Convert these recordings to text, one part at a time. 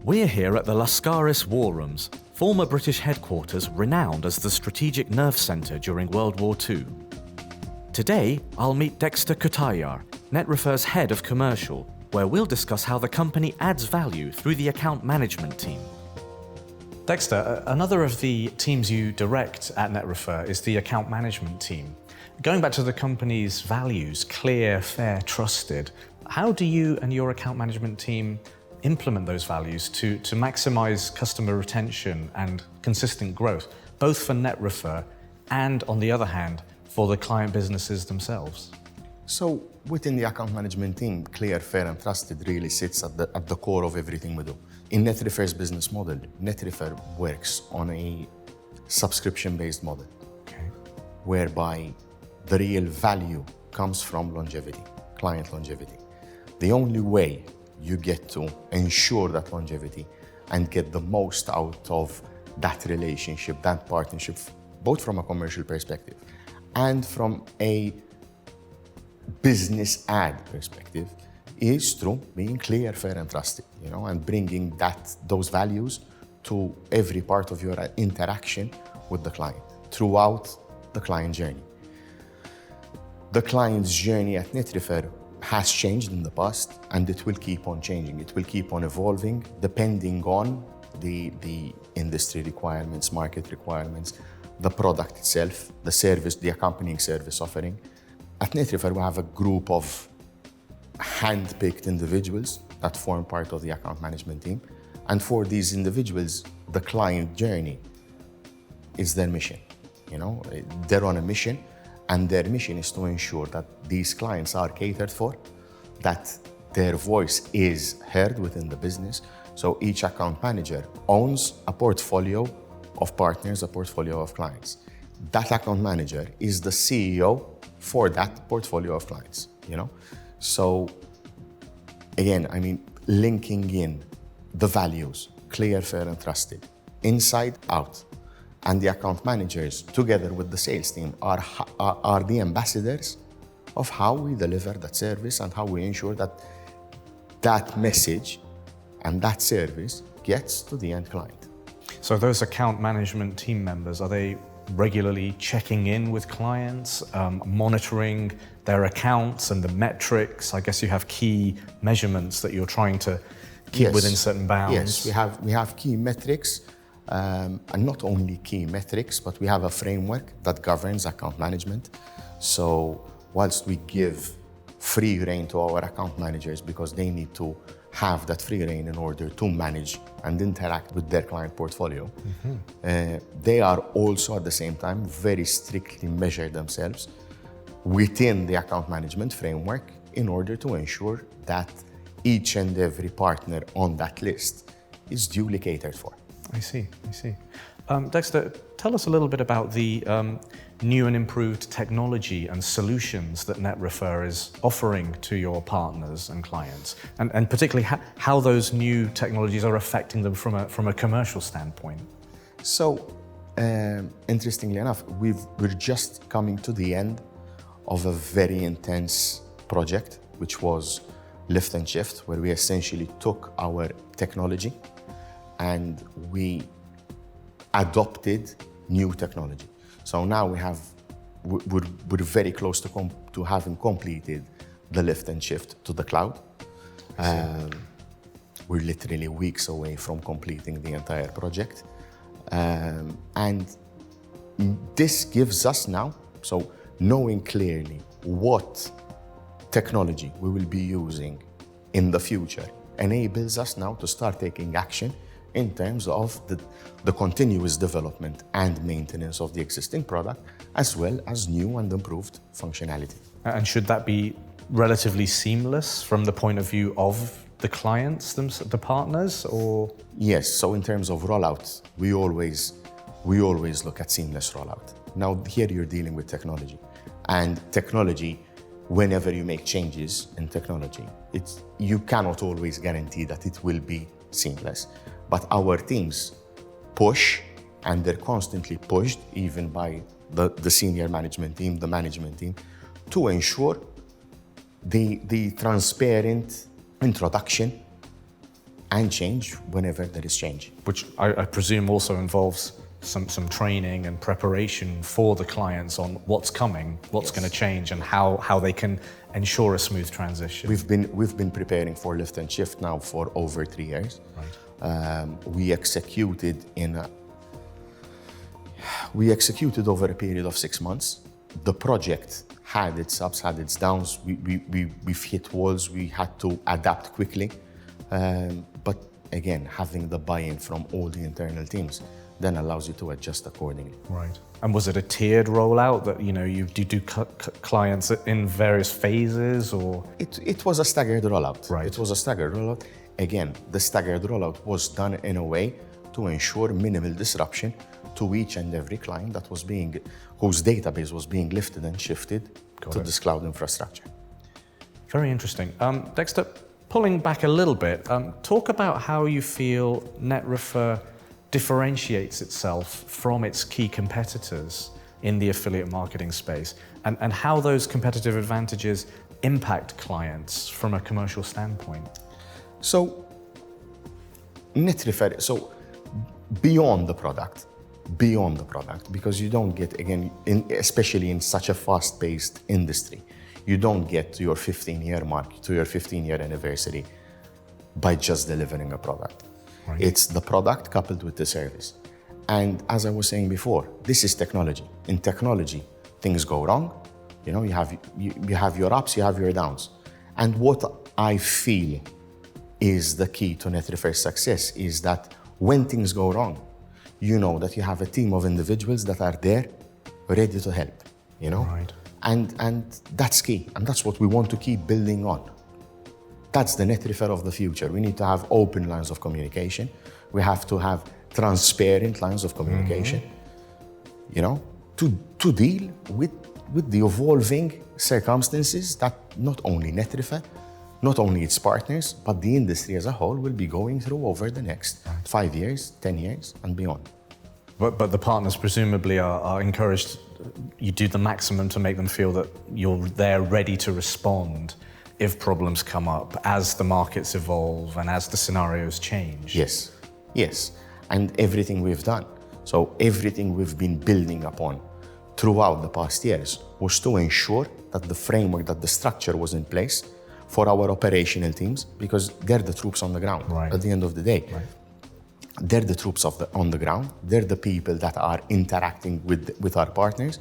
We're here at the Lascaris War Rooms, former British headquarters renowned as the strategic nerve centre during World War II. Today, I'll meet Dexter Cutajar, NetRefer's head of commercial, where we'll discuss how the company adds value through the account management team. Dexter, another of the teams you direct at NetRefer is the account management team. Going back to the company's values, clear, fair, trusted, how do you and your account management team implement those values to maximize customer retention and consistent growth, both for NetRefer and, on the other hand, for the client businesses themselves? So within the account management team, clear, fair and trusted really sits at the core of everything we do. In NetRefer's business model, NetRefer works on a subscription-based model, whereby the real value comes from longevity, client longevity. The only way you get to ensure that longevity and get the most out of that relationship, that partnership, both from a commercial perspective and from a business ad perspective, is through being clear, fair and trusted, and bringing those values to every part of your interaction with the client throughout the client journey. The client's journey at NetRefer has changed in the past, and it will keep on changing. It will keep on evolving depending on the industry requirements, market requirements, the product itself, the service, the accompanying service offering. At NetRefer, we have a group of hand-picked individuals that form part of the account management team. And for these individuals, the client journey is their mission. They're on a mission, and their mission is to ensure that these clients are catered for, that their voice is heard within the business. So each account manager owns a portfolio of partners, a portfolio of clients. That account manager is the CEO for that portfolio of clients, So again, linking in the values, clear, fair and trusted, inside out. And the account managers, together with the sales team, are the ambassadors of how we deliver that service and how we ensure that that message and that service gets to the end client. So those account management team members, are they regularly checking in with clients, monitoring their accounts and the metrics? I guess you have key measurements that you're trying to keep within certain bounds. Yes, we have key metrics. And not only key metrics, but we have a framework that governs account management. So whilst we give free rein to our account managers because they need to have that free rein in order to manage and interact with their client portfolio, they are also at the same time very strictly measure themselves within the account management framework in order to ensure that each and every partner on that list is duly catered for. I see. Dexter, tell us a little bit about the new and improved technology and solutions that NetRefer is offering to your partners and clients, and particularly how those new technologies are affecting them from a commercial standpoint. So, interestingly enough, we're just coming to the end of a very intense project, which was Lift and Shift, where we essentially took our technology and we adopted new technology. So now we're very close to having completed the Lift and Shift to the cloud. We're literally weeks away from completing the entire project. And this gives us now, so knowing clearly what technology we will be using in the future enables us now to start taking action in terms of the continuous development and maintenance of the existing product, as well as new and improved functionality. And should that be relatively seamless from the point of view of the clients, the partners, or? Yes, so in terms of rollout, we always look at seamless rollout. Now here you're dealing with technology, and technology, whenever you make changes in technology, you cannot always guarantee that it will be seamless. But our teams push, and they're constantly pushed, even by the senior management team, the management team, to ensure the transparent introduction and change whenever there is change. Which I presume also involves some training and preparation for the clients on what's coming, what's going to change, and how they can ensure a smooth transition. We've been preparing for lift and shift now for over 3 years. Right. We executed over a period of 6 months. The project had its ups, had its downs. We've hit walls. We had to adapt quickly. But again, having the buy-in from all the internal teams then allows you to adjust accordingly. Right. And was it a tiered rollout that you do clients in various phases, or? It was a staggered rollout. Right. It was a staggered rollout. Again, the staggered rollout was done in a way to ensure minimal disruption to each and every client whose database was being lifted and shifted to this cloud infrastructure. Very interesting. Dexter, pulling back a little bit, talk about how you feel NetRefer differentiates itself from its key competitors in the affiliate marketing space, and how those competitive advantages impact clients from a commercial standpoint. So, NetRefer, beyond the product, because you don't get, again, especially in such a fast-paced industry, you don't get to your 15-year mark, to your 15-year anniversary by just delivering a product. Right. It's the product coupled with the service. And as I was saying before, this is technology. In technology, things go wrong. You have your ups, you have your downs. And what I feel is the key to NetRefer's success is that when things go wrong, you know that you have a team of individuals that are there, ready to help, Right. And that's key, and that's what we want to keep building on. That's the NetRefer of the future. We need to have open lines of communication. We have to have transparent lines of communication, to deal with the evolving circumstances that not only NetRefer, not only its partners, but the industry as a whole will be going through over the next 5 years, 10 years, and beyond. But the partners presumably are encouraged, you do the maximum to make them feel that you're there ready to respond if problems come up, as the markets evolve and as the scenarios change. Yes. And everything we've done. So everything we've been building upon throughout the past years was to ensure that the framework, that the structure was in place for our operational teams, because they're the troops on the ground. Right. At the end of the day. Right. They're the troops on the ground. They're the people that are interacting with our partners.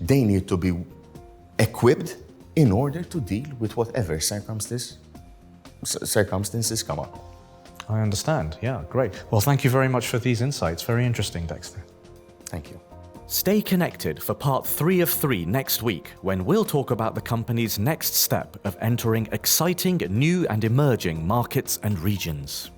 They need to be equipped in order to deal with whatever circumstances come up. I understand. Yeah, great. Well, thank you very much for these insights. Very interesting, Dexter. Thank you. Stay connected for part 3 of 3 next week, when we'll talk about the company's next step of entering exciting new and emerging markets and regions.